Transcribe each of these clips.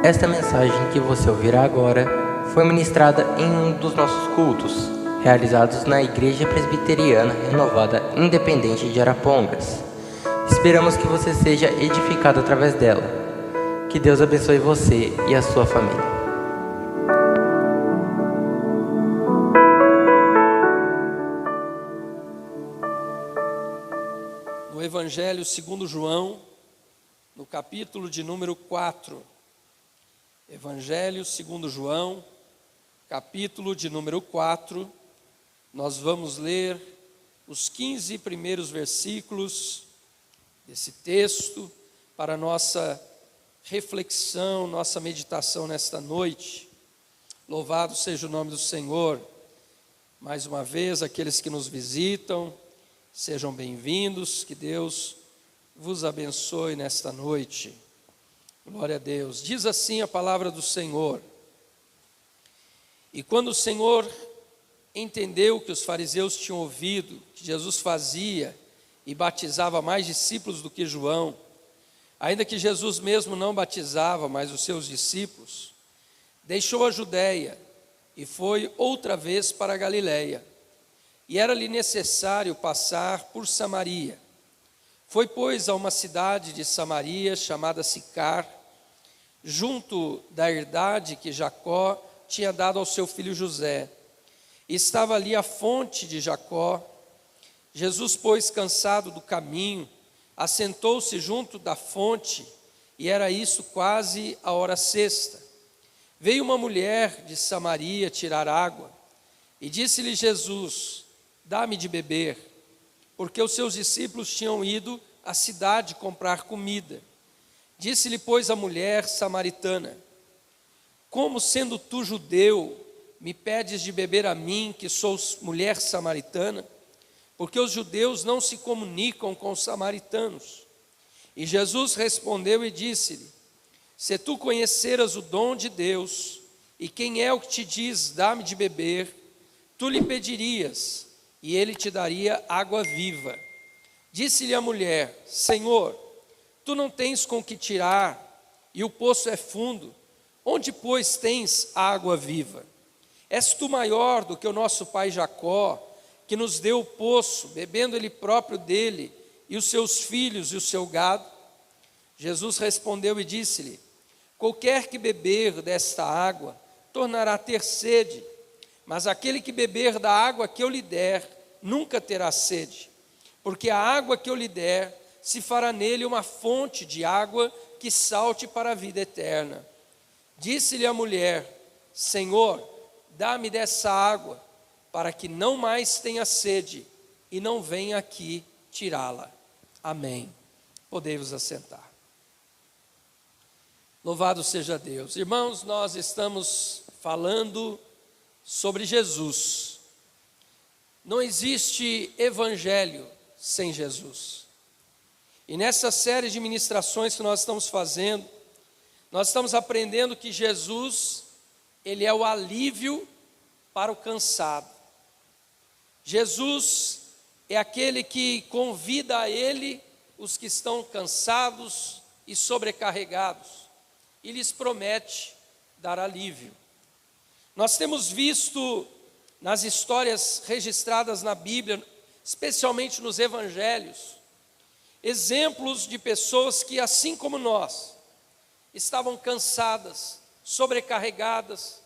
Esta mensagem que você ouvirá agora foi ministrada em um dos nossos cultos, realizados na Igreja Presbiteriana Renovada Independente de Arapongas. Esperamos que você seja edificado através dela. Que Deus abençoe você e a sua família. No Evangelho segundo João, no capítulo de número 4. Evangelho segundo João, capítulo de número 4. Nós vamos ler os 15 primeiros versículos desse texto para nossa reflexão, nossa meditação nesta noite. Louvado seja o nome do Senhor. Mais uma vez, aqueles que nos visitam, sejam bem-vindos, que Deus vos abençoe nesta noite. Glória a Deus. Diz assim a palavra do Senhor: E quando o Senhor entendeu que os fariseus tinham ouvido que Jesus fazia e batizava mais discípulos do que João, ainda que Jesus mesmo não batizava, mas os seus discípulos, deixou a Judéia e foi outra vez para a Galiléia. E era-lhe necessário passar por Samaria. Foi, pois, a uma cidade de Samaria, chamada Sicar, junto da herdade que Jacó tinha dado ao seu filho José. E estava ali a fonte de Jacó. Jesus, pois, cansado do caminho, assentou-se junto da fonte, e era isso quase a hora sexta. Veio uma mulher de Samaria tirar água, e disse-lhe Jesus: Dá-me de beber, porque os seus discípulos tinham ido à cidade comprar comida. Disse-lhe, pois, a mulher samaritana: Como, sendo tu judeu, me pedes de beber a mim, que sou mulher samaritana? Porque os judeus não se comunicam com os samaritanos. E Jesus respondeu e disse-lhe: Se tu conheceras o dom de Deus, e quem é o que te diz, dá-me de beber, tu lhe pedirias, e ele te daria água viva. Disse-lhe a mulher: Senhor, tu não tens com que tirar, e o poço é fundo. Onde, pois, tens água viva? És tu maior do que o nosso pai Jacó, que nos deu o poço, bebendo ele próprio dele, e os seus filhos e o seu gado? Jesus respondeu e disse-lhe: Qualquer que beber desta água, tornará a ter sede, mas aquele que beber da água que eu lhe der, nunca terá sede, porque a água que eu lhe der, se fará nele uma fonte de água que salte para a vida eterna. Disse-lhe a mulher: Senhor, dá-me dessa água, para que não mais tenha sede, e não venha aqui tirá-la. Amém. Podei-vos assentar. Louvado seja Deus. Irmãos, nós estamos falando sobre Jesus. Não existe evangelho sem Jesus. E nessa série de ministrações que nós estamos fazendo, nós estamos aprendendo que Jesus, ele é o alívio para o cansado. Jesus é aquele que convida a ele os que estão cansados e sobrecarregados, e lhes promete dar alívio. Nós temos visto nas histórias registradas na Bíblia, especialmente nos evangelhos, exemplos de pessoas que, assim como nós, estavam cansadas, sobrecarregadas,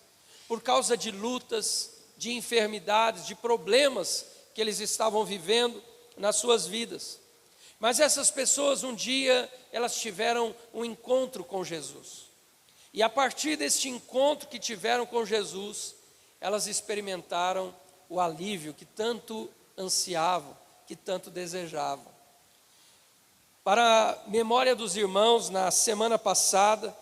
por causa de lutas, de enfermidades, de problemas que eles estavam vivendo nas suas vidas. Mas essas pessoas, um dia, elas tiveram um encontro com Jesus. E a partir deste encontro que tiveram com Jesus, elas experimentaram o alívio que tanto ansiavam, que tanto desejavam. Para a memória dos irmãos, na semana passada,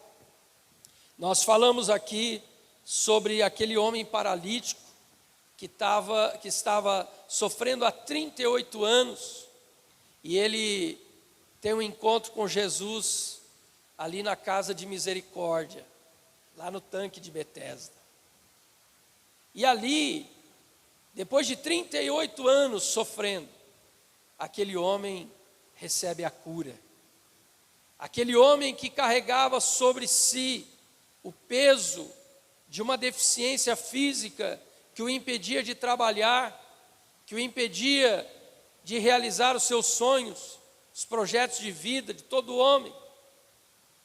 nós falamos aqui sobre aquele homem paralítico que estava sofrendo há 38 anos, e ele tem um encontro com Jesus ali na casa de misericórdia, lá no tanque de Betesda. E ali, depois de 38 anos sofrendo, aquele homem recebe a cura. Aquele homem que carregava sobre si o peso de uma deficiência física que o impedia de trabalhar, que o impedia de realizar os seus sonhos, os projetos de vida de todo homem.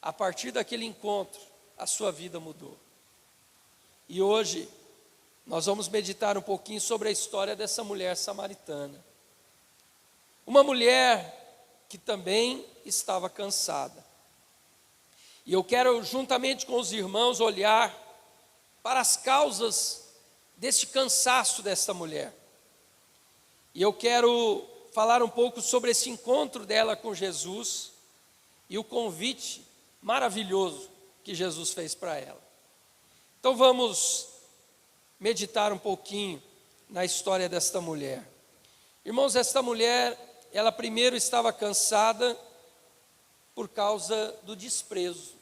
A partir daquele encontro, a sua vida mudou. E hoje, nós vamos meditar um pouquinho sobre a história dessa mulher samaritana. Uma mulher que também estava cansada. E eu quero, juntamente com os irmãos, olhar para as causas deste cansaço desta mulher. E eu quero falar um pouco sobre esse encontro dela com Jesus e o convite maravilhoso que Jesus fez para ela. Então vamos meditar um pouquinho na história desta mulher. Irmãos, esta mulher, ela primeiro estava cansada por causa do desprezo.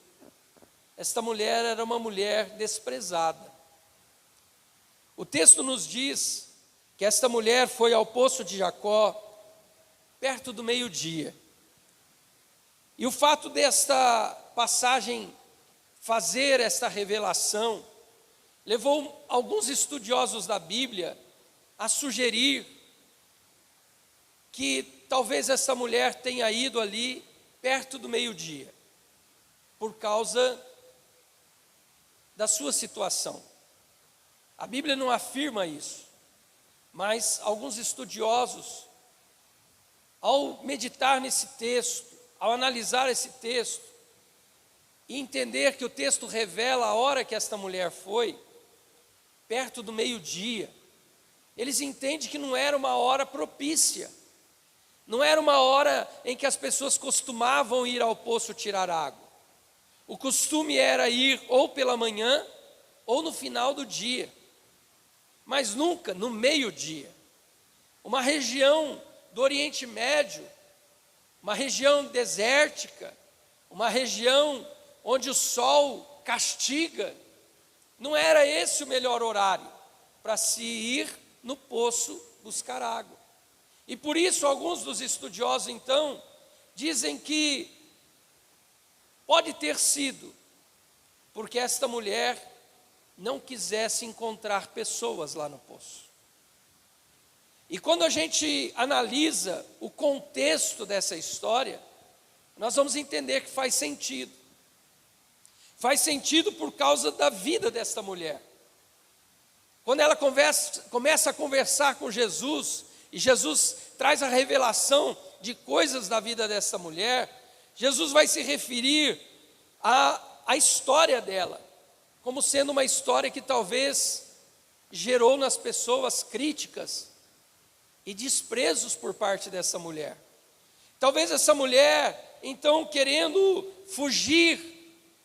Esta mulher era uma mulher desprezada. O texto nos diz que esta mulher foi ao poço de Jacó perto do meio-dia. E o fato desta passagem fazer esta revelação levou alguns estudiosos da Bíblia a sugerir que talvez essa mulher tenha ido ali perto do meio-dia, por causa da sua situação. A Bíblia não afirma isso, mas alguns estudiosos, ao meditar nesse texto, ao analisar esse texto, e entender que o texto revela a hora que esta mulher foi, perto do meio-dia, eles entendem que não era uma hora propícia, não era uma hora em que as pessoas costumavam ir ao poço tirar água. O costume era ir ou pela manhã ou no final do dia, mas nunca no meio-dia. Uma região do Oriente Médio, uma região desértica, uma região onde o sol castiga, não era esse o melhor horário para se ir no poço buscar água. E por isso alguns dos estudiosos então dizem que pode ter sido porque esta mulher não quisesse encontrar pessoas lá no poço. E quando a gente analisa o contexto dessa história, nós vamos entender que faz sentido. Faz sentido por causa da vida desta mulher. Quando ela começa a conversar com Jesus, e Jesus traz a revelação de coisas da vida dessa mulher, Jesus vai se referir à história dela, como sendo uma história que talvez gerou nas pessoas críticas e desprezos por parte dessa mulher. Talvez essa mulher, então, querendo fugir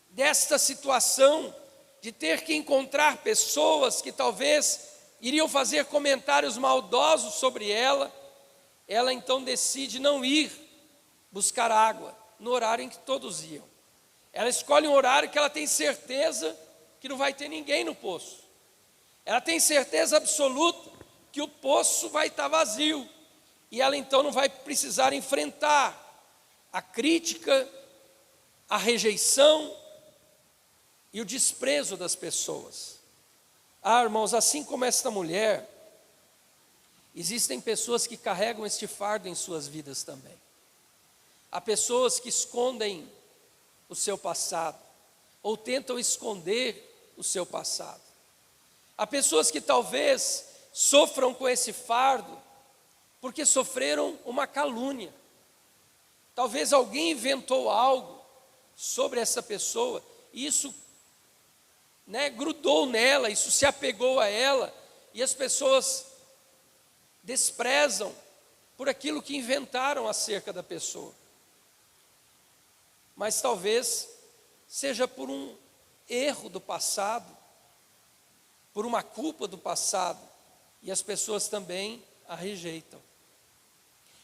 desta situação de ter que encontrar pessoas que talvez iriam fazer comentários maldosos sobre ela, ela então decide não ir buscar água no horário em que todos iam. Ela escolhe um horário que ela tem certeza que não vai ter ninguém no poço. Ela tem certeza absoluta que o poço vai estar vazio, e ela então não vai precisar enfrentar a crítica, a rejeição e o desprezo das pessoas. Irmãos, assim como esta mulher, existem pessoas que carregam este fardo em suas vidas também. Há pessoas que escondem o seu passado, ou tentam esconder o seu passado. Há pessoas que talvez sofram com esse fardo, porque sofreram uma calúnia. Talvez alguém inventou algo sobre essa pessoa, e isso grudou nela, isso se apegou a ela, e as pessoas desprezam por aquilo que inventaram acerca da pessoa. Mas talvez seja por um erro do passado, por uma culpa do passado, e as pessoas também a rejeitam.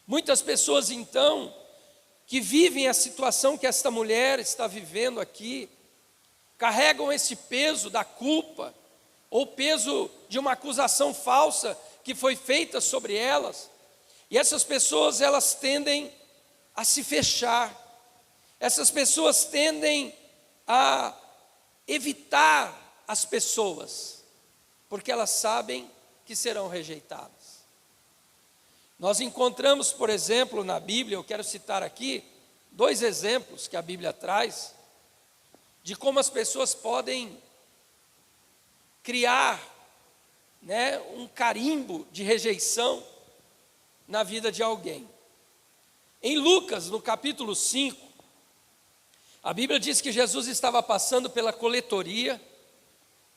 Muitas pessoas então, que vivem a situação que esta mulher está vivendo aqui, carregam esse peso da culpa, ou peso de uma acusação falsa que foi feita sobre elas, e essas pessoas, elas tendem a se fechar, essas pessoas tendem a evitar as pessoas, porque elas sabem que serão rejeitadas. Nós encontramos, por exemplo, na Bíblia, eu quero citar aqui 2 exemplos que a Bíblia traz, de como as pessoas podem criar, um carimbo de rejeição na vida de alguém. Em Lucas, no capítulo 5, a Bíblia diz que Jesus estava passando pela coletoria,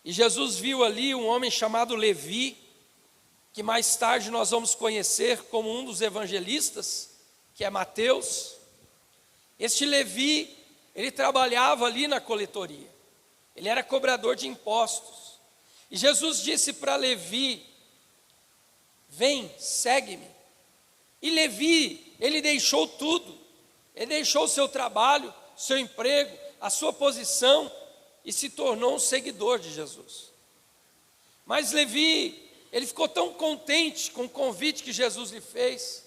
e Jesus viu ali um homem chamado Levi, que mais tarde nós vamos conhecer como um dos evangelistas, que é Mateus. Este Levi, ele trabalhava ali na coletoria, ele era cobrador de impostos, e Jesus disse para Levi: vem, segue-me. E Levi, ele deixou tudo, ele deixou o seu trabalho, seu emprego, a sua posição, e se tornou um seguidor de Jesus. Mas Levi, ele ficou tão contente com o convite que Jesus lhe fez,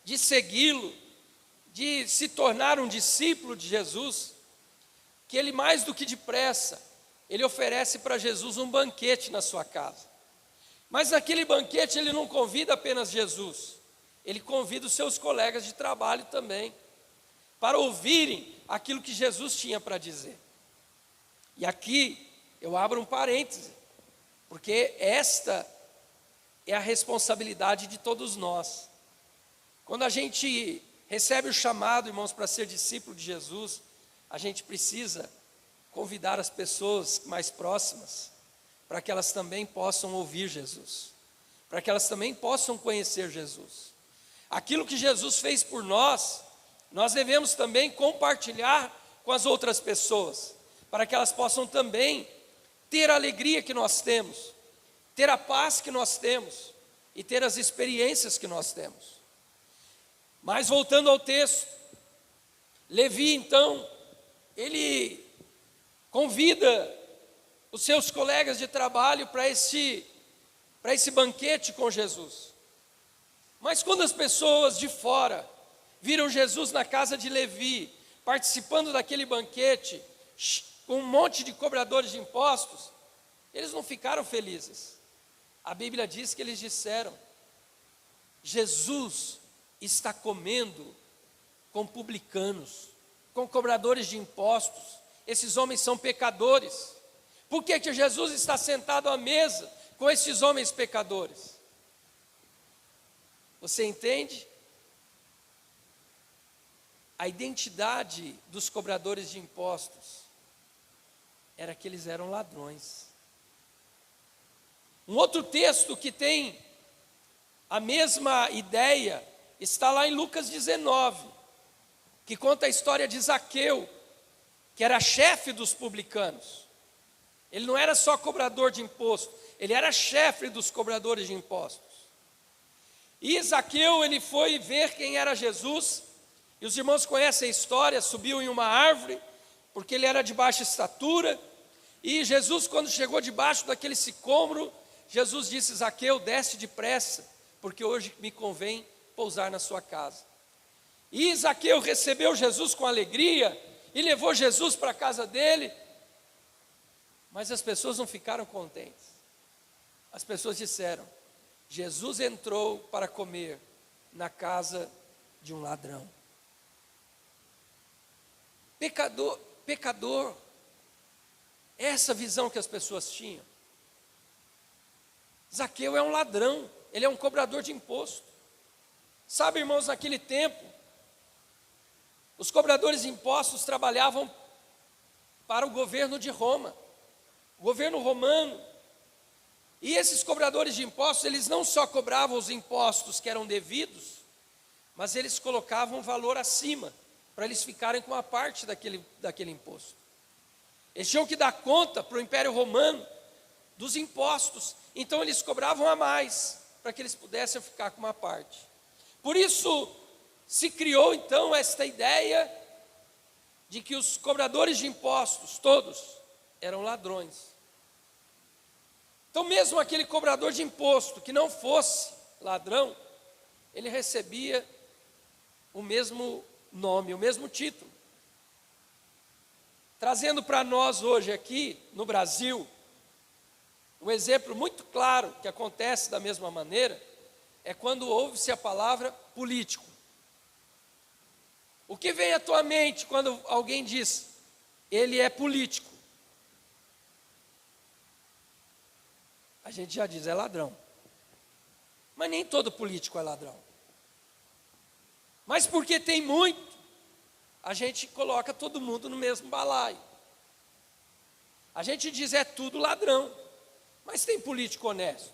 de segui-lo, de se tornar um discípulo de Jesus, que ele mais do que depressa, ele oferece para Jesus um banquete na sua casa. Mas naquele banquete ele não convida apenas Jesus, ele convida os seus colegas de trabalho também, para ouvirem aquilo que Jesus tinha para dizer. E aqui eu abro um parêntese, porque esta é a responsabilidade de todos nós. Quando a gente recebe o chamado, irmãos, para ser discípulo de Jesus, a gente precisa convidar as pessoas mais próximas, para que elas também possam ouvir Jesus, para que elas também possam conhecer Jesus. Aquilo que Jesus fez por nós, nós devemos também compartilhar com as outras pessoas, para que elas possam também ter a alegria que nós temos, ter a paz que nós temos e ter as experiências que nós temos. Mas voltando ao texto, Levi então, ele convida os seus colegas de trabalho para esse banquete com Jesus. Mas quando as pessoas de fora viram Jesus na casa de Levi, participando daquele banquete, com um monte de cobradores de impostos, eles não ficaram felizes. A Bíblia diz que eles disseram: Jesus está comendo com publicanos, com cobradores de impostos, esses homens são pecadores. Por que que Jesus está sentado à mesa com esses homens pecadores? Você entende? A identidade dos cobradores de impostos era que eles eram ladrões. Um outro texto que tem a mesma ideia está lá em Lucas 19, que conta a história de Zaqueu, que era chefe dos publicanos. Ele não era só cobrador de imposto, ele era chefe dos cobradores de impostos. E Zaqueu, ele foi ver quem era Jesus, e os irmãos conhecem a história, subiu em uma árvore, porque ele era de baixa estatura, e Jesus, quando chegou debaixo daquele sicômoro, Jesus disse: Zaqueu, desce depressa, porque hoje me convém pousar na sua casa. E Zaqueu recebeu Jesus com alegria, e levou Jesus para a casa dele, mas as pessoas não ficaram contentes. As pessoas disseram: Jesus entrou para comer na casa de um ladrão. Pecador, essa visão que as pessoas tinham. Zaqueu é um ladrão, ele é um cobrador de imposto. Sabe, irmãos, naquele tempo, os cobradores de impostos trabalhavam para o governo de Roma, o governo romano. E esses cobradores de impostos, eles não só cobravam os impostos que eram devidos, mas eles colocavam um valor acima, para eles ficarem com uma parte daquele imposto. Eles tinham que dar conta para o Império Romano dos impostos, então eles cobravam a mais, para que eles pudessem ficar com uma parte. Por isso se criou então esta ideia de que os cobradores de impostos, todos, eram ladrões. Então mesmo aquele cobrador de imposto que não fosse ladrão, ele recebia o mesmo nome, o mesmo título. Trazendo para nós hoje aqui, no Brasil, um exemplo muito claro que acontece da mesma maneira, é quando ouve-se a palavra político. O que vem à tua mente quando alguém diz, ele é político? A gente já diz, é ladrão. Mas nem todo político é ladrão. Mas porque tem muito, a gente coloca todo mundo no mesmo balaio. A gente diz, é tudo ladrão. Mas tem político honesto.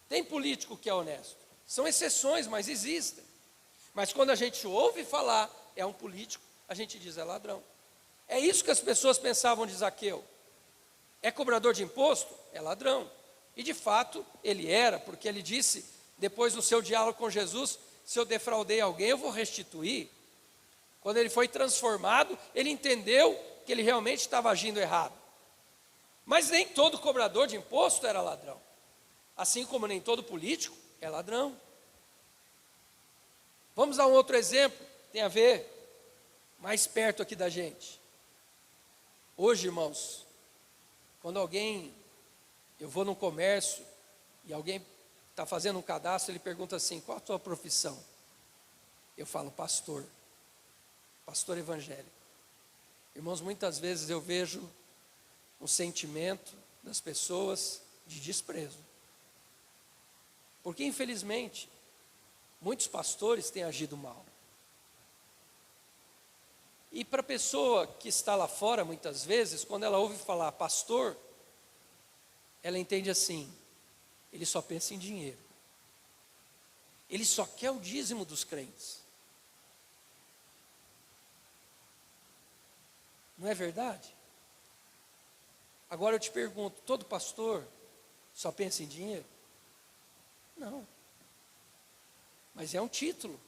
Tem político que é honesto. São exceções, mas existem. Mas quando a gente ouve falar, é um político, a gente diz, é ladrão. É isso que as pessoas pensavam de Zaqueu. É cobrador de imposto? É ladrão. E de fato, ele era, porque ele disse, depois do seu diálogo com Jesus, se eu defraudei alguém, eu vou restituir. Quando ele foi transformado, ele entendeu que ele realmente estava agindo errado. Mas nem todo cobrador de imposto era ladrão. Assim como nem todo político é ladrão. Vamos dar um outro exemplo, tem a ver mais perto aqui da gente. Hoje, irmãos, quando eu vou num comércio e alguém está fazendo um cadastro, ele pergunta assim, qual a tua profissão? Eu falo, pastor evangélico. Irmãos, muitas vezes eu vejo um sentimento das pessoas de desprezo. Porque, infelizmente, muitos pastores têm agido mal. E para a pessoa que está lá fora, muitas vezes, quando ela ouve falar pastor, ela entende assim, ele só pensa em dinheiro. Ele só quer o dízimo dos crentes. Não é verdade? Agora eu te pergunto, todo pastor só pensa em dinheiro? Não. Mas é um título.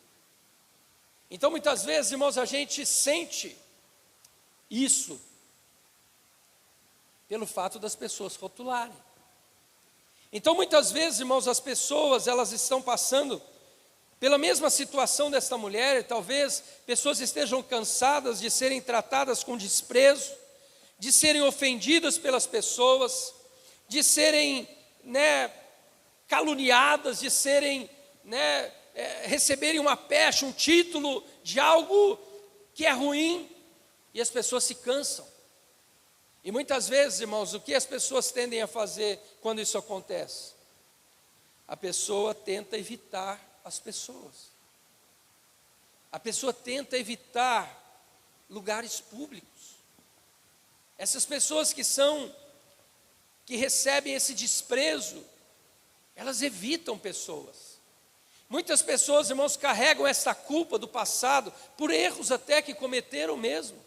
Então muitas vezes, irmãos, a gente sente isso pelo fato das pessoas rotularem. Então muitas vezes, irmãos, as pessoas, elas estão passando pela mesma situação desta mulher, e talvez pessoas estejam cansadas de serem tratadas com desprezo, de serem ofendidas pelas pessoas, de serem, caluniadas, de serem, receberem uma pecha, um título de algo que é ruim, e as pessoas se cansam. E muitas vezes, irmãos, o que as pessoas tendem a fazer quando isso acontece? A pessoa tenta evitar as pessoas. A pessoa tenta evitar lugares públicos. Essas pessoas que recebem esse desprezo, elas evitam pessoas. Muitas pessoas, irmãos, carregam essa culpa do passado por erros até que cometeram mesmo.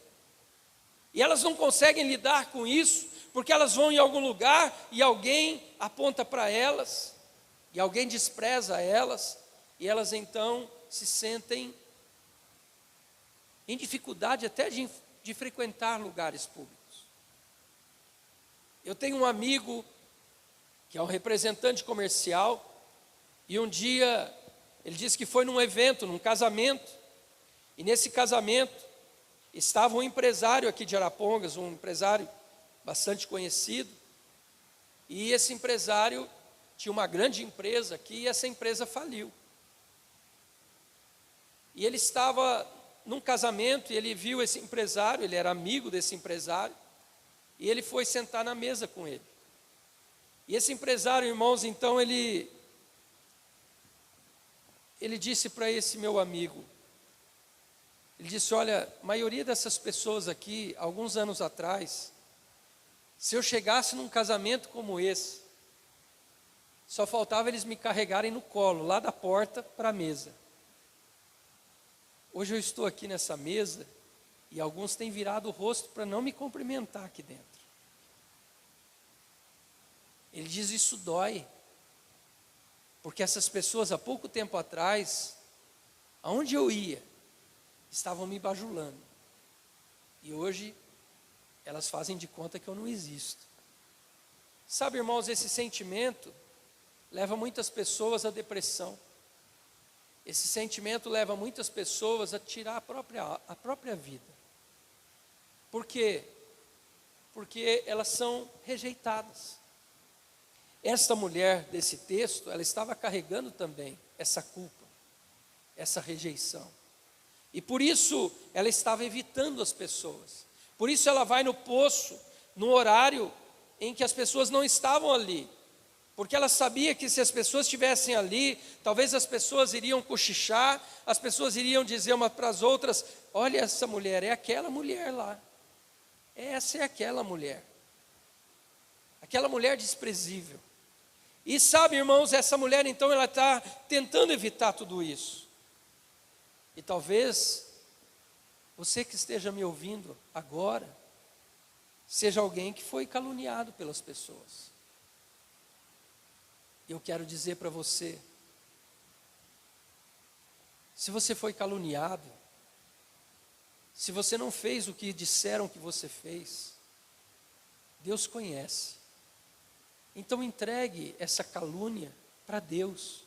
E elas não conseguem lidar com isso, porque elas vão em algum lugar e alguém aponta para elas, e alguém despreza elas, e elas então se sentem em dificuldade até de frequentar lugares públicos. Eu tenho um amigo que é um representante comercial, e um dia ele disse que foi num evento, num casamento, e nesse casamento estava um empresário aqui de Arapongas, um empresário bastante conhecido, e esse empresário tinha uma grande empresa aqui, e essa empresa faliu. E ele estava num casamento, e ele viu esse empresário, ele era amigo desse empresário, e ele foi sentar na mesa com ele. E esse empresário, irmãos, então ele disse para esse meu amigo, ele disse, olha, a maioria dessas pessoas aqui, alguns anos atrás, se eu chegasse num casamento como esse, só faltava eles me carregarem no colo, lá da porta para a mesa. Hoje eu estou aqui nessa mesa, e alguns têm virado o rosto para não me cumprimentar aqui dentro. Ele diz, isso dói, porque essas pessoas há pouco tempo atrás, aonde eu ia, estavam me bajulando, e hoje elas fazem de conta que eu não existo. Sabe, irmãos, esse sentimento leva muitas pessoas à depressão. Esse sentimento leva muitas pessoas a tirar a própria vida. Por quê? Porque elas são rejeitadas. Esta mulher desse texto, ela estava carregando também essa culpa, essa rejeição. E por isso ela estava evitando as pessoas. Por isso ela vai no poço, no horário em que as pessoas não estavam ali. Porque ela sabia que se as pessoas estivessem ali, talvez as pessoas iriam cochichar, as pessoas iriam dizer umas para as outras: olha essa mulher, é aquela mulher lá. Essa é aquela mulher desprezível. E sabe, irmãos, essa mulher então ela está tentando evitar tudo isso. E talvez você que esteja me ouvindo agora, seja alguém que foi caluniado pelas pessoas. Eu quero dizer para você, se você foi caluniado, se você não fez o que disseram que você fez, Deus conhece. Então entregue essa calúnia para Deus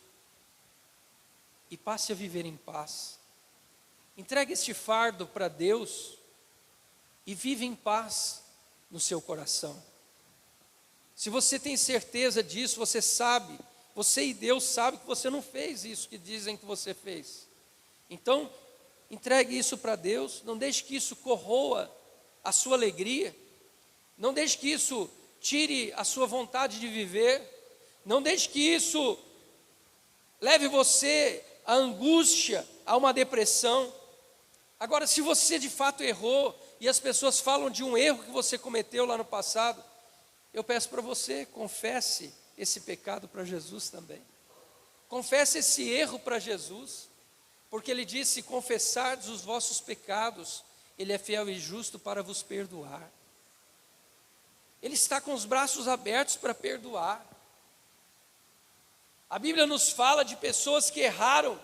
e passe a viver em paz. Entregue este fardo para Deus e vive em paz no seu coração. Se você tem certeza disso, você sabe, você e Deus sabem que você não fez isso que dizem que você fez. Então, entregue isso para Deus, não deixe que isso corroa a sua alegria, não deixe que isso tire a sua vontade de viver, não deixe que isso leve você à angústia, a uma depressão. Agora, se você de fato errou, e as pessoas falam de um erro que você cometeu lá no passado, eu peço para você, confesse esse pecado para Jesus também. Confesse esse erro para Jesus, porque Ele disse: se confessardes os vossos pecados, Ele é fiel e justo para vos perdoar. Ele está com os braços abertos para perdoar. A Bíblia nos fala de pessoas que erraram,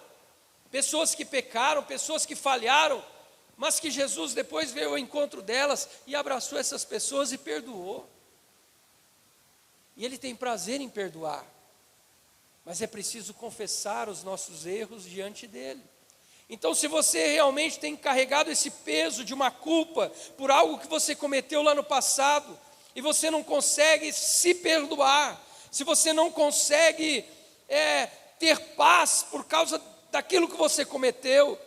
pessoas que pecaram, pessoas que falharam, mas que Jesus depois veio ao encontro delas e abraçou essas pessoas e perdoou. E Ele tem prazer em perdoar, mas é preciso confessar os nossos erros diante dEle. Então, se você realmente tem carregado esse peso de uma culpa por algo que você cometeu lá no passado, e você não consegue se perdoar, se você não consegue ter paz por causa daquilo que você cometeu,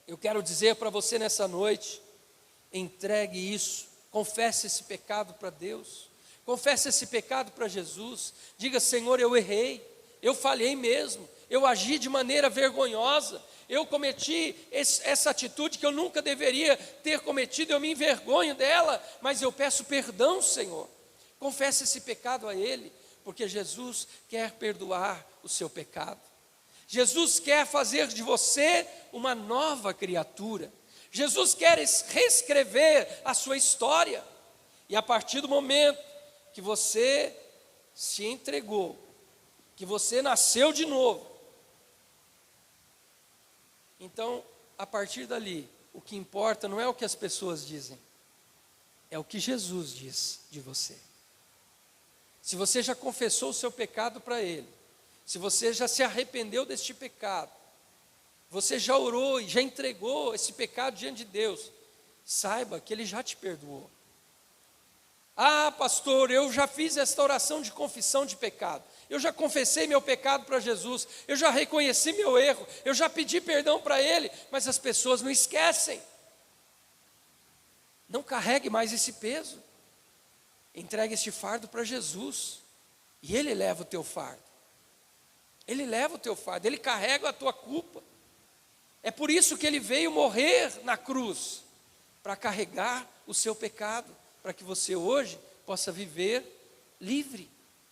eu quero dizer para você nessa noite: entregue isso, confesse esse pecado para Deus, confesse esse pecado para Jesus, diga: Senhor, eu errei, eu falhei mesmo, eu agi de maneira vergonhosa, eu cometi essa atitude que eu nunca deveria ter cometido, eu me envergonho dela, mas eu peço perdão, Senhor. Confesse esse pecado a Ele, porque Jesus quer perdoar o seu pecado. Jesus quer fazer de você uma nova criatura. Jesus quer reescrever a sua história. E a partir do momento que você se entregou, que você nasceu de novo, então, a partir dali, o que importa não é o que as pessoas dizem, é o que Jesus diz de você. Se você já confessou o seu pecado para Ele, se você já se arrependeu deste pecado, você já orou e já entregou esse pecado diante de Deus, saiba que Ele já te perdoou. Ah, pastor, eu já fiz esta oração de confissão de pecado, eu já confessei meu pecado para Jesus, eu já reconheci meu erro, eu já pedi perdão para Ele, mas as pessoas não esquecem. Não carregue mais esse peso, entregue este fardo para Jesus, e Ele leva o teu fardo, Ele leva o teu fardo, Ele carrega a tua culpa. É por isso que Ele veio morrer na cruz, para carregar o seu pecado, para que você hoje possa viver livre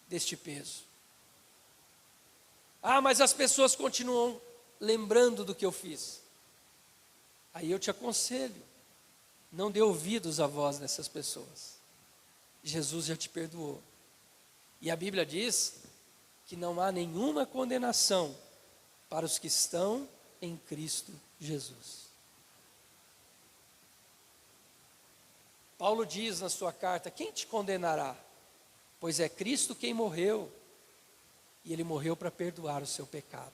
deste peso. Ah, mas as pessoas continuam lembrando do que eu fiz. Aí eu te aconselho, não dê ouvidos à voz dessas pessoas. Jesus já te perdoou. E a Bíblia diz que não há nenhuma condenação para os que estão em Cristo Jesus. Paulo diz na sua carta: quem te condenará? Pois é Cristo quem morreu, e Ele morreu para perdoar o seu pecado.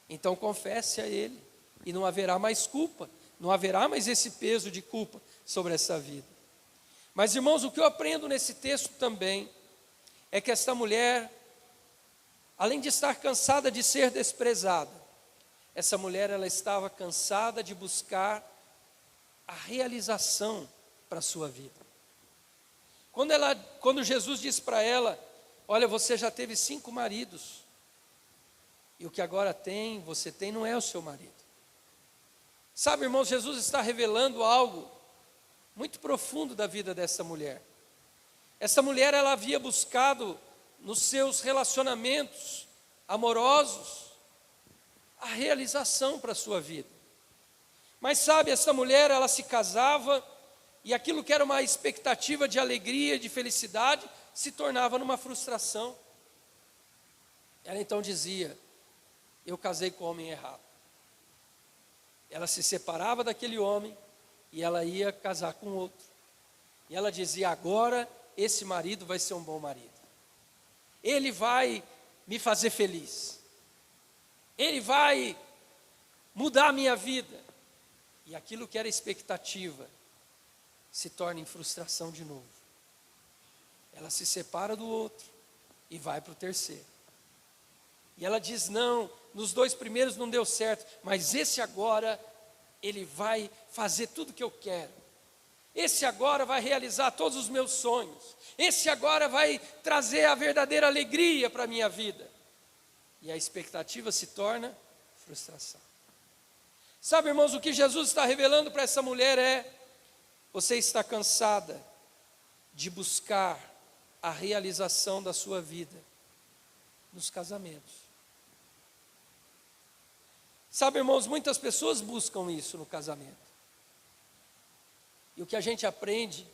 Então confesse a Ele, e não haverá mais culpa, Não haverá mais esse peso de culpa sobre essa vida. Mas, irmãos, o que eu aprendo nesse texto também é que esta mulher, além de estar cansada de ser desprezada, essa mulher ela estava cansada de buscar a realização para a sua vida. Quando Jesus disse para ela, olha, você já teve 5 maridos, e o que agora você tem não é o seu marido. Sabe, irmãos, Jesus está revelando algo muito profundo da vida dessa mulher. Essa mulher, ela havia buscado nos seus relacionamentos amorosos a realização para a sua vida. Mas sabe, essa mulher, ela se casava e aquilo que era uma expectativa de alegria, de felicidade, se tornava numa frustração. Ela então dizia, eu casei com o homem errado. Ela se separava daquele homem e ela ia casar com outro. E ela dizia, agora esse marido vai ser um bom marido. Ele vai me fazer feliz. Ele vai mudar a minha vida. E aquilo que era expectativa se torna em frustração de novo. Ela se separa do outro e vai para o terceiro. E ela diz, não, nos 2 primeiros não deu certo, mas esse agora, ele vai fazer tudo o que eu quero. Esse agora vai realizar todos os meus sonhos. Esse agora vai trazer a verdadeira alegria para a minha vida. E a expectativa se torna frustração. Sabe, irmãos, o que Jesus está revelando para essa mulher é, você está cansada de buscar a realização da sua vida nos casamentos. Sabe, irmãos, muitas pessoas buscam isso no casamento. E o que a gente aprende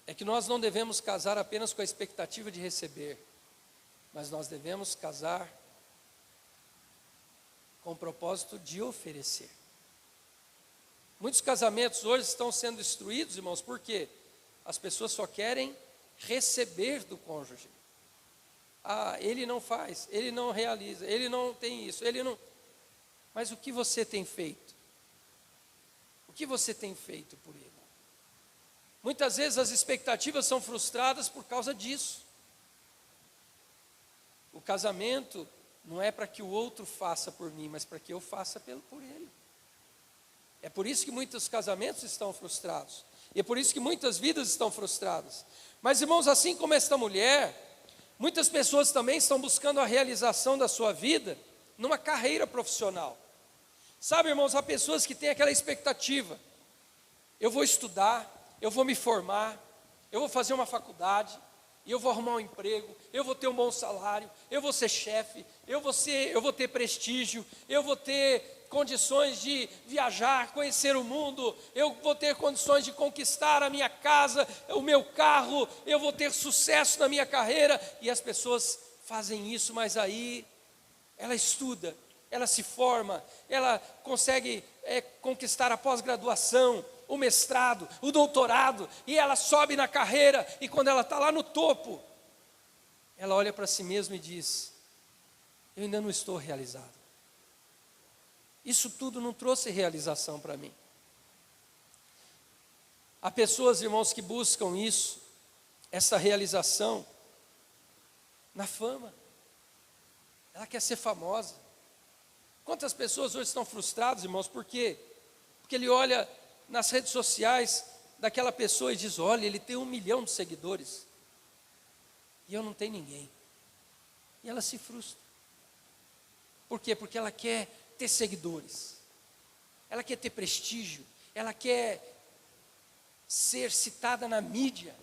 é que nós não devemos casar apenas com a expectativa de receber, mas nós devemos casar com o propósito de oferecer. Muitos casamentos hoje estão sendo destruídos, irmãos, porque as pessoas só querem receber do cônjuge. Ah, ele não faz, ele não realiza, ele não tem isso, ele não... Mas o que você tem feito? O que você tem feito por ele? Muitas vezes as expectativas são frustradas por causa disso. O casamento não é para que o outro faça por mim, mas para que eu faça por ele. É por isso que muitos casamentos estão frustrados. E é por isso que muitas vidas estão frustradas. Mas, irmãos, assim como esta mulher, muitas pessoas também estão buscando a realização da sua vida numa carreira profissional. Sabe, irmãos, há pessoas que têm aquela expectativa. Eu vou estudar, eu vou me formar, eu vou fazer uma faculdade, e eu vou arrumar um emprego, eu vou ter um bom salário, eu vou ser chefe, eu vou ter prestígio, eu vou ter condições de viajar, conhecer o mundo, eu vou ter condições de conquistar a minha casa, o meu carro, eu vou ter sucesso na minha carreira. E as pessoas fazem isso, mas aí ela estuda, ela se forma, ela consegue conquistar a pós-graduação, o mestrado, o doutorado, e ela sobe na carreira, e quando ela está lá no topo, ela olha para si mesma e diz, eu ainda não estou realizado. Isso tudo não trouxe realização para mim. Há pessoas, irmãos, que buscam isso, essa realização, na fama. Ela quer ser famosa. Quantas pessoas hoje estão frustradas, irmãos, por quê? Porque ele olha nas redes sociais daquela pessoa e diz, olha, ele tem 1 milhão de seguidores, e eu não tenho ninguém. E ela se frustra. Por quê? Porque ela quer ter seguidores, ela quer ter prestígio, ela quer ser citada na mídia.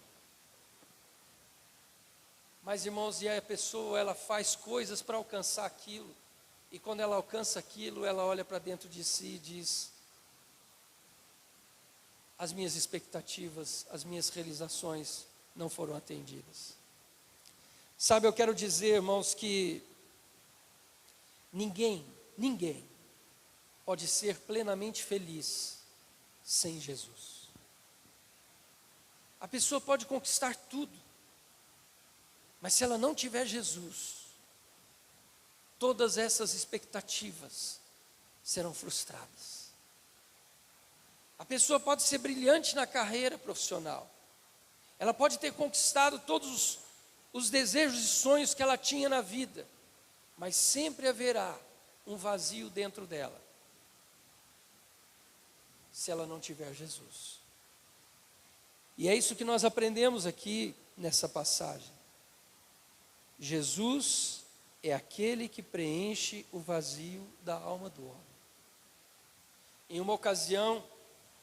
Mas, irmãos, e a pessoa, ela faz coisas para alcançar aquilo, e quando ela alcança aquilo, ela olha para dentro de si e diz, as minhas expectativas, as minhas realizações não foram atendidas. Sabe, eu quero dizer, irmãos, que ninguém pode ser plenamente feliz sem Jesus. A pessoa pode conquistar tudo, mas se ela não tiver Jesus, todas essas expectativas serão frustradas. A pessoa pode ser brilhante na carreira profissional. Ela pode ter conquistado todos os desejos e sonhos que ela tinha na vida, mas sempre haverá um vazio dentro dela, se ela não tiver Jesus. E é isso que nós aprendemos aqui nessa passagem. Jesus é aquele que preenche o vazio da alma do homem. Em uma ocasião,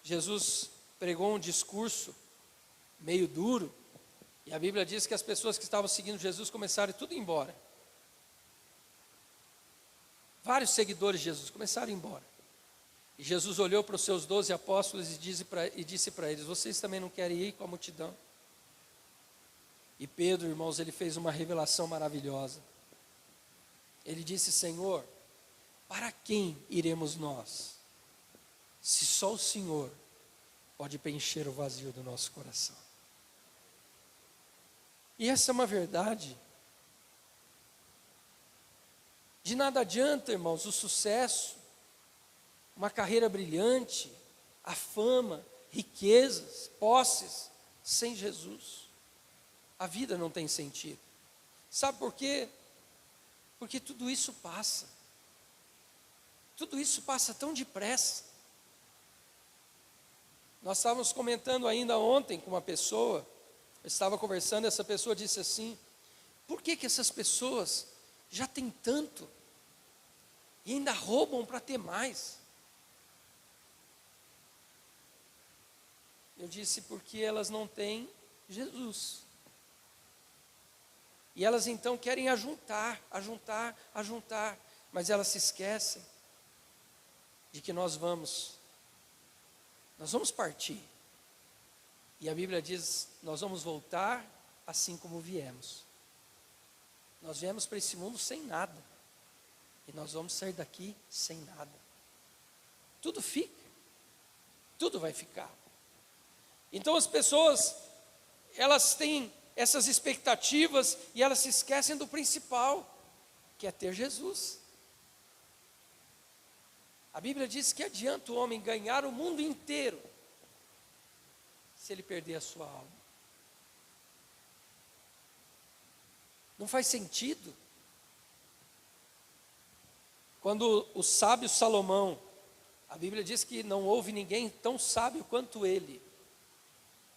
Jesus pregou um discurso meio duro, e a Bíblia diz que as pessoas que estavam seguindo Jesus começaram tudo a ir embora. Vários seguidores de Jesus começaram a ir embora. E Jesus olhou para os seus 12 apóstolos e disse para eles: vocês também não querem ir com a multidão? E Pedro, irmãos, ele fez uma revelação maravilhosa. Ele disse: Senhor, para quem iremos nós, se só o Senhor pode preencher o vazio do nosso coração? E essa é uma verdade. De nada adianta, irmãos, o sucesso, uma carreira brilhante, a fama, riquezas, posses, sem Jesus. A vida não tem sentido. Sabe por quê? Porque tudo isso passa. Tudo isso passa tão depressa. Nós estávamos comentando ainda ontem com uma pessoa, eu estava conversando, essa pessoa disse assim: por que essas pessoas já têm tanto e ainda roubam para ter mais? Eu disse: porque elas não têm Jesus. E elas então querem ajuntar, mas elas se esquecem de que nós vamos partir. E a Bíblia diz: nós vamos voltar assim como viemos. Nós viemos para esse mundo sem nada, e nós vamos sair daqui sem nada. Tudo fica, tudo vai ficar. Então as pessoas, elas têm essas expectativas e elas se esquecem do principal, que é ter Jesus. A Bíblia diz que adianta o homem ganhar o mundo inteiro se ele perder a sua alma. Não faz sentido. Quando o sábio Salomão, a Bíblia diz que não houve ninguém tão sábio quanto ele,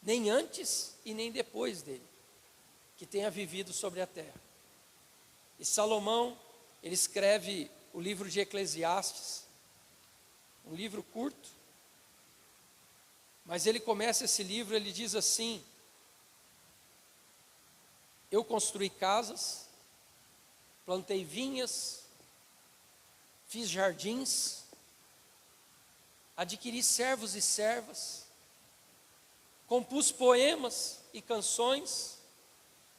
nem antes e nem depois dele, que tenha vivido sobre a terra. E Salomão, ele escreve o livro de Eclesiastes, um livro curto, mas ele começa esse livro, ele diz assim: eu construí casas, plantei vinhas, fiz jardins, adquiri servos e servas, compus poemas e canções,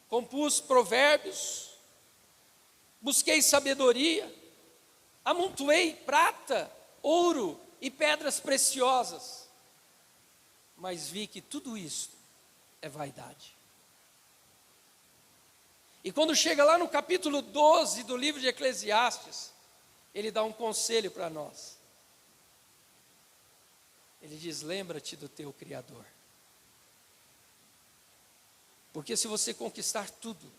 compus provérbios, busquei sabedoria, amontoei prata, ouro e pedras preciosas, mas vi que tudo isso é vaidade. E quando chega lá no capítulo 12 do livro de Eclesiastes, ele dá um conselho para nós. Ele diz: lembra-te do teu Criador. Porque se você conquistar tudo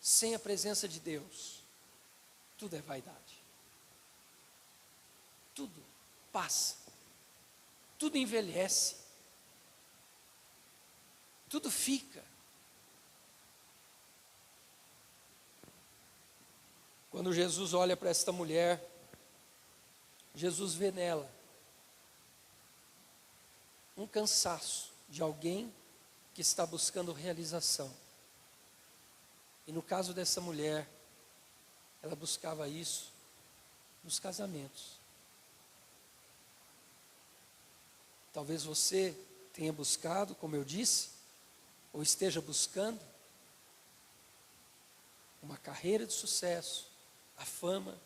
sem a presença de Deus, tudo é vaidade. Tudo passa, tudo envelhece, tudo fica. Quando Jesus olha para esta mulher, Jesus vê nela um cansaço de alguém que está buscando realização. E no caso dessa mulher, ela buscava isso nos casamentos. Talvez você tenha buscado, como eu disse, ou esteja buscando uma carreira de sucesso, a fama,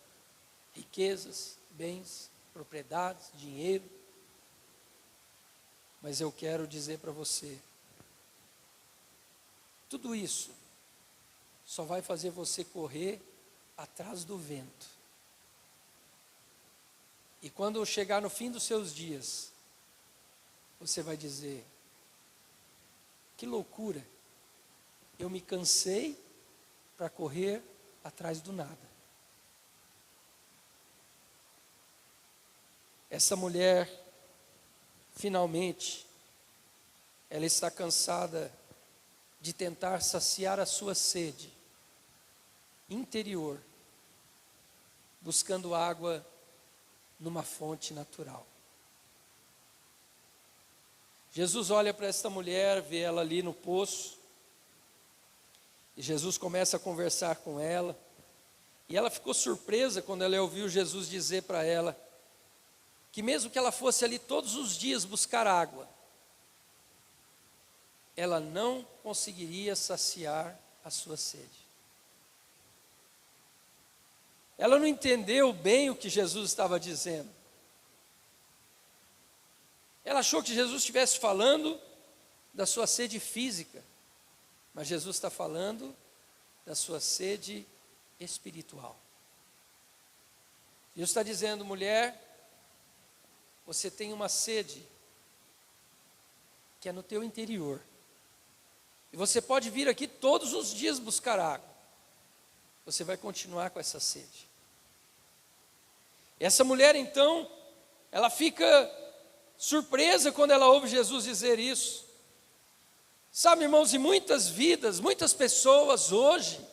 riquezas, bens, propriedades, dinheiro. Mas eu quero dizer para você, tudo isso só vai fazer você correr atrás do vento. E quando chegar no fim dos seus dias, você vai dizer: que loucura, eu me cansei para correr atrás do nada. Essa mulher, finalmente, ela está cansada de tentar saciar a sua sede interior, buscando água numa fonte natural. Jesus olha para esta mulher, vê ela ali no poço, e Jesus começa a conversar com ela, e ela ficou surpresa quando ela ouviu Jesus dizer para ela que mesmo que ela fosse ali todos os dias buscar água, ela não conseguiria saciar a sua sede. Ela não entendeu bem o que Jesus estava dizendo. Ela achou que Jesus estivesse falando da sua sede física, mas Jesus está falando da sua sede espiritual. Jesus está dizendo: mulher, você tem uma sede que é no teu interior. E você pode vir aqui todos os dias buscar água. Você vai continuar com essa sede. Essa mulher, então, ela fica surpresa quando ela ouve Jesus dizer isso. Sabe, irmãos, e muitas vidas, muitas pessoas hoje,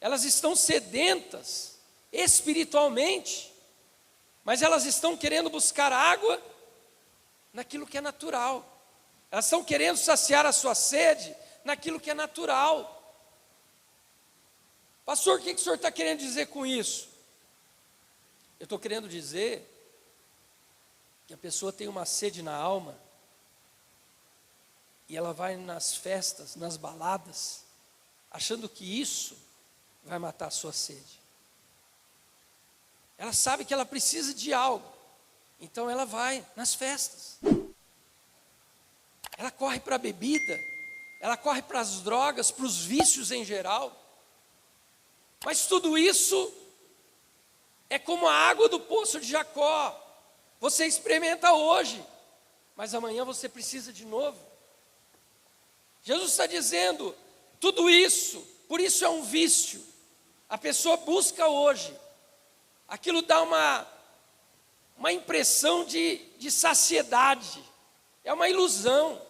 elas estão sedentas espiritualmente, mas elas estão querendo buscar água naquilo que é natural. Elas estão querendo saciar a sua sede naquilo que é natural. Pastor, o que o senhor está querendo dizer com isso? Eu estou querendo dizer que a pessoa tem uma sede na alma e ela vai nas festas, nas baladas, achando que isso vai matar a sua sede. Ela sabe que ela precisa de algo, então ela vai nas festas. Ela corre para a bebida, ela corre para as drogas, para os vícios em geral. Mas tudo isso é como a água do poço de Jacó. Você experimenta hoje, mas amanhã você precisa de novo. Jesus está dizendo, tudo isso, por isso é um vício. A pessoa busca hoje, aquilo dá uma impressão de saciedade, é uma ilusão.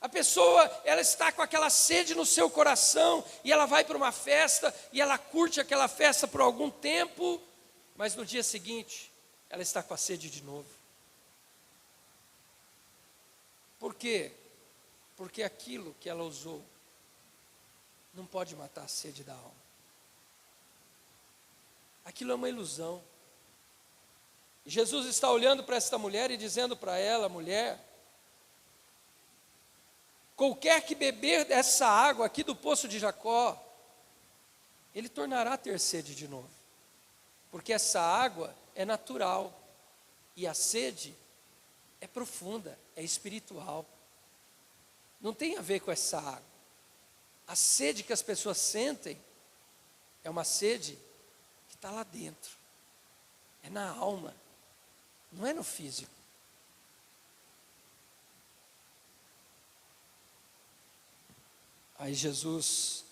A pessoa, ela está com aquela sede no seu coração, e ela vai para uma festa, e ela curte aquela festa por algum tempo, mas no dia seguinte, ela está com a sede de novo. Por quê? Porque aquilo que ela usou não pode matar a sede da alma. Aquilo é uma ilusão. E Jesus está olhando para esta mulher e dizendo para ela: mulher, qualquer que beber dessa água aqui do poço de Jacó, ele tornará a ter sede de novo. Porque essa água é natural e a sede é profunda, é espiritual. Não tem a ver com essa água. A sede que as pessoas sentem é uma sede que está lá dentro, é na alma, não é no físico. Aí Jesus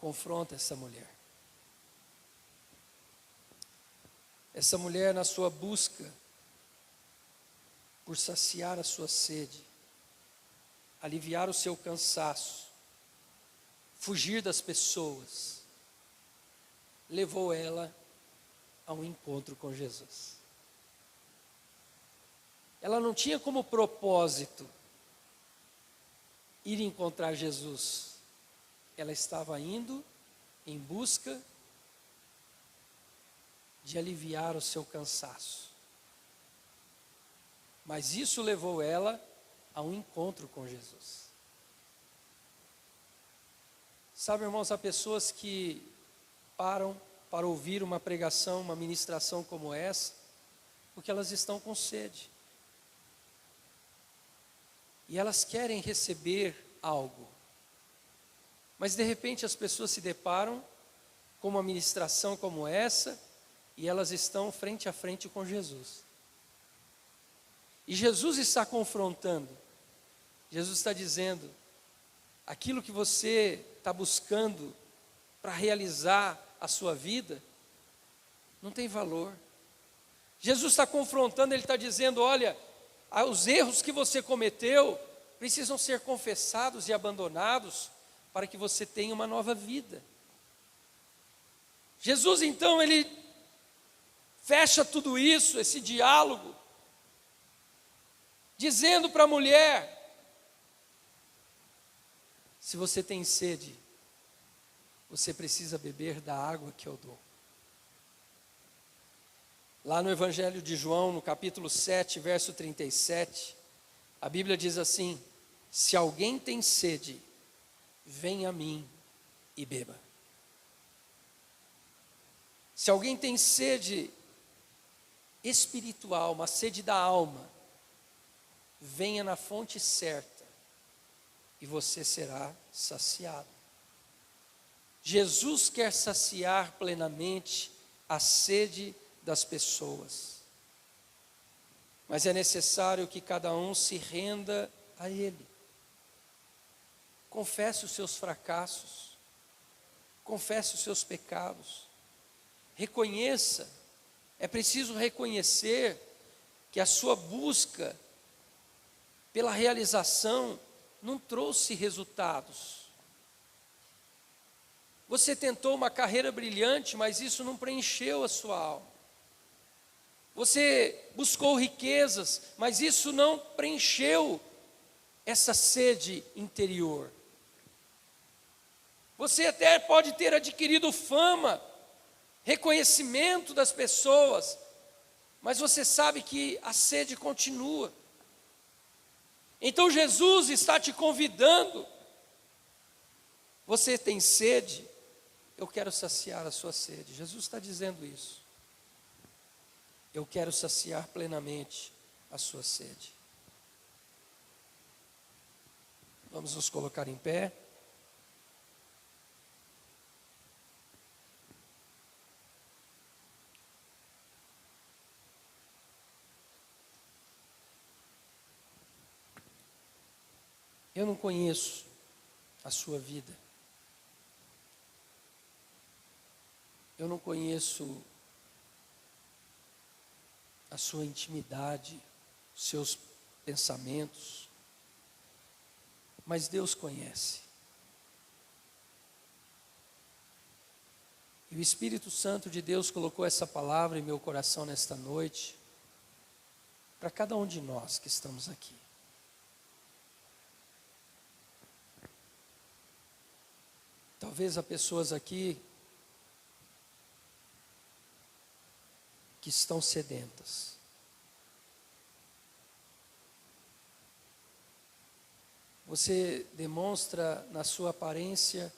confronta essa mulher. Essa mulher, na sua busca por saciar a sua sede, aliviar o seu cansaço, fugir das pessoas, levou ela a um encontro com Jesus. Ela não tinha como propósito ir encontrar Jesus. Ela estava indo em busca de aliviar o seu cansaço. Mas isso levou ela a um encontro com Jesus. Sabe, irmãos, há pessoas que param para ouvir uma pregação, uma ministração como essa, porque elas estão com sede. E elas querem receber algo. Mas de repente as pessoas se deparam com uma ministração como essa, e elas estão frente a frente com Jesus. E Jesus está confrontando, Jesus está dizendo, aquilo que você está buscando para realizar a sua vida, não tem valor. Jesus está confrontando, Ele está dizendo, olha, os erros que você cometeu precisam ser confessados e abandonados para que você tenha uma nova vida. Jesus então, Ele fecha tudo isso, esse diálogo, dizendo para a mulher, se você tem sede, você precisa beber da água que eu dou. Lá no Evangelho de João, no capítulo 7, verso 37, a Bíblia diz assim, se alguém tem sede, venha a mim e beba. Se alguém tem sede espiritual, uma sede da alma, venha na fonte certa e você será saciado. Jesus quer saciar plenamente a sede das pessoas, mas é necessário que cada um se renda a Ele. Confesse os seus fracassos, confesse os seus pecados, reconheça, é preciso reconhecer que a sua busca pela realização não trouxe resultados. Você tentou uma carreira brilhante, mas isso não preencheu a sua alma. Você buscou riquezas, mas isso não preencheu essa sede interior. Você até pode ter adquirido fama, reconhecimento das pessoas, mas você sabe que a sede continua. Então Jesus está te convidando. Você tem sede? Eu quero saciar a sua sede. Jesus está dizendo isso. Eu quero saciar plenamente a sua sede. Vamos nos colocar em pé. Eu não conheço a sua vida. Eu não conheço a sua intimidade, os seus pensamentos, mas Deus conhece. E o Espírito Santo de Deus colocou essa palavra em meu coração nesta noite, para cada um de nós que estamos aqui. Talvez há pessoas aqui que estão sedentas. Você demonstra na sua aparência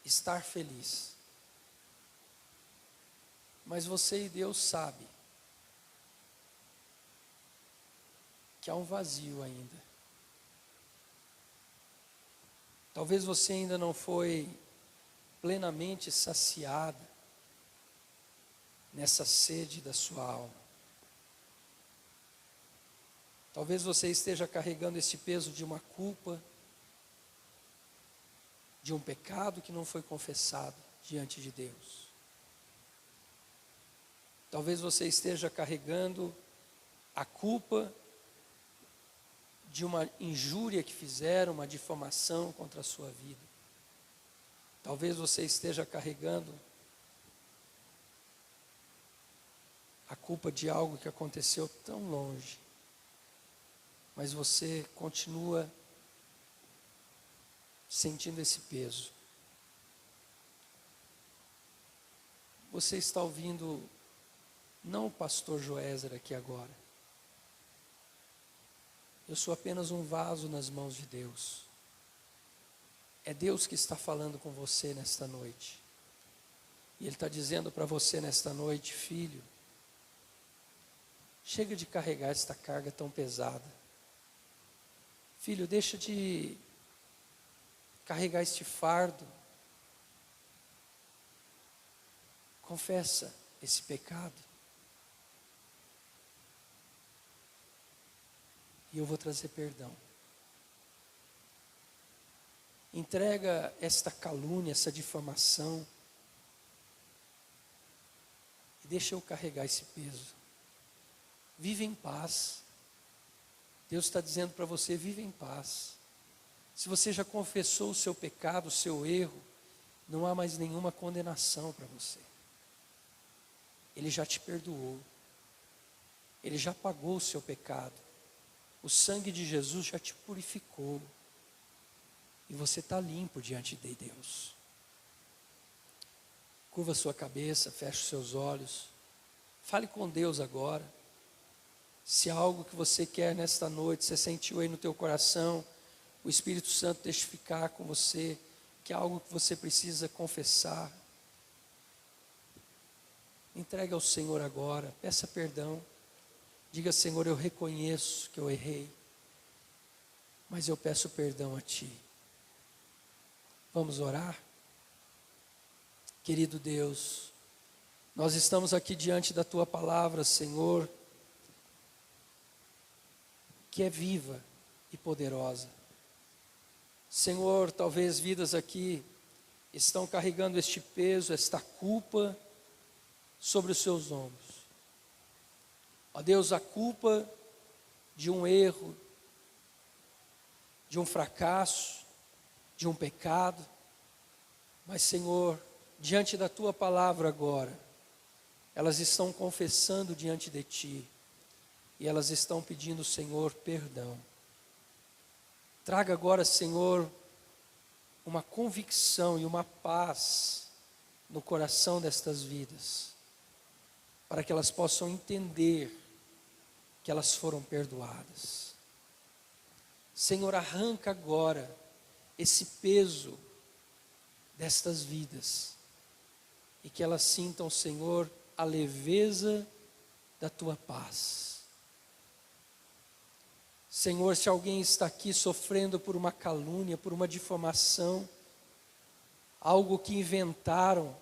estar feliz. Mas você e Deus sabe que há um vazio ainda. Talvez você ainda não foi plenamente saciada nessa sede da sua alma. Talvez você esteja carregando esse peso de uma culpa, de um pecado que não foi confessado diante de Deus. Talvez você esteja carregando a culpa de uma injúria que fizeram, uma difamação contra a sua vida. Talvez você esteja carregando a culpa de algo que aconteceu tão longe, mas você continua sentindo esse peso. Você está ouvindo não o pastor Joézer aqui agora. Eu sou apenas um vaso nas mãos de Deus. É Deus que está falando com você nesta noite. E Ele está dizendo para você nesta noite, filho, chega de carregar esta carga tão pesada. Filho, deixa de carregar este fardo. Confessa esse pecado. e eu vou trazer perdão. Entrega esta calúnia, essa difamação, e deixa eu carregar esse peso. Vive em paz. Deus está dizendo para você, vive em paz. Se você já confessou o seu pecado, o seu erro, não há mais nenhuma condenação para você. Ele já te perdoou. Ele já pagou o seu pecado. O sangue de Jesus já te purificou. E você está limpo diante de Deus. Curva sua cabeça, feche os seus olhos. Fale com Deus agora. Se há algo que você quer nesta noite, você sentiu aí no teu coração, o Espírito Santo testificar com você, que é algo que você precisa confessar. Entregue ao Senhor agora, peça perdão. Diga, Senhor, eu reconheço que eu errei, mas eu peço perdão a Ti. Vamos orar? Querido Deus, nós estamos aqui diante da Tua palavra, Senhor, que é viva e poderosa. Senhor, talvez vidas aqui estão carregando este peso, esta culpa sobre os seus ombros. Ó Deus, a culpa de um erro, de um fracasso, de um pecado. Mas, Senhor, diante da Tua palavra agora, elas estão confessando diante de Ti. E elas estão pedindo, Senhor, perdão. Traga agora, Senhor, uma convicção e uma paz no coração destas vidas, para que elas possam entender que elas foram perdoadas. Senhor, arranca agora esse peso destas vidas, e que elas sintam, Senhor, a leveza da Tua paz. Senhor, se alguém está aqui sofrendo por uma calúnia, por uma difamação, algo que inventaram,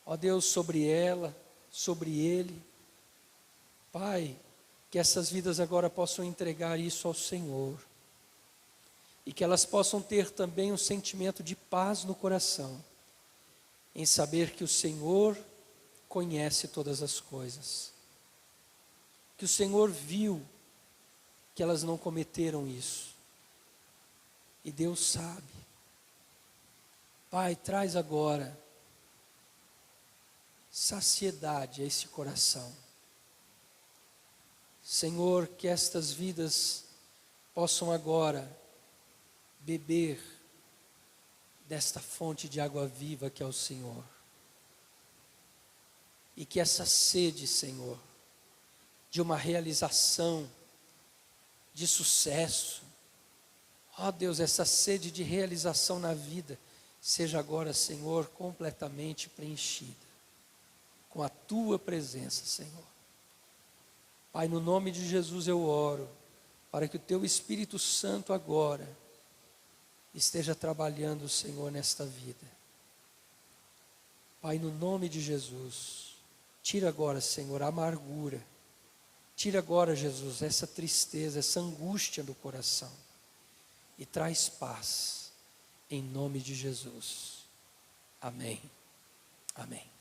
ó Deus, sobre ela, sobre ele, Pai, que essas vidas agora possam entregar isso ao Senhor, e que elas possam ter também um sentimento de paz no coração, em saber que o Senhor conhece todas as coisas, que o Senhor viu que elas não cometeram isso, e Deus sabe. Pai, traz agora saciedade a esse coração. Senhor, que estas vidas possam agora beber desta fonte de água viva que é o Senhor, e que essa sede, Senhor, de uma realização, de sucesso, ó Deus, essa sede de realização na vida, seja agora, Senhor, completamente preenchida, com a Tua presença, Senhor. Pai, no nome de Jesus eu oro, para que o Teu Espírito Santo agora esteja trabalhando, Senhor, nesta vida. Pai, no nome de Jesus, tira agora, Senhor, a amargura, tira agora, Jesus, essa tristeza, essa angústia do coração, e traz paz, em nome de Jesus. Amém. Amém.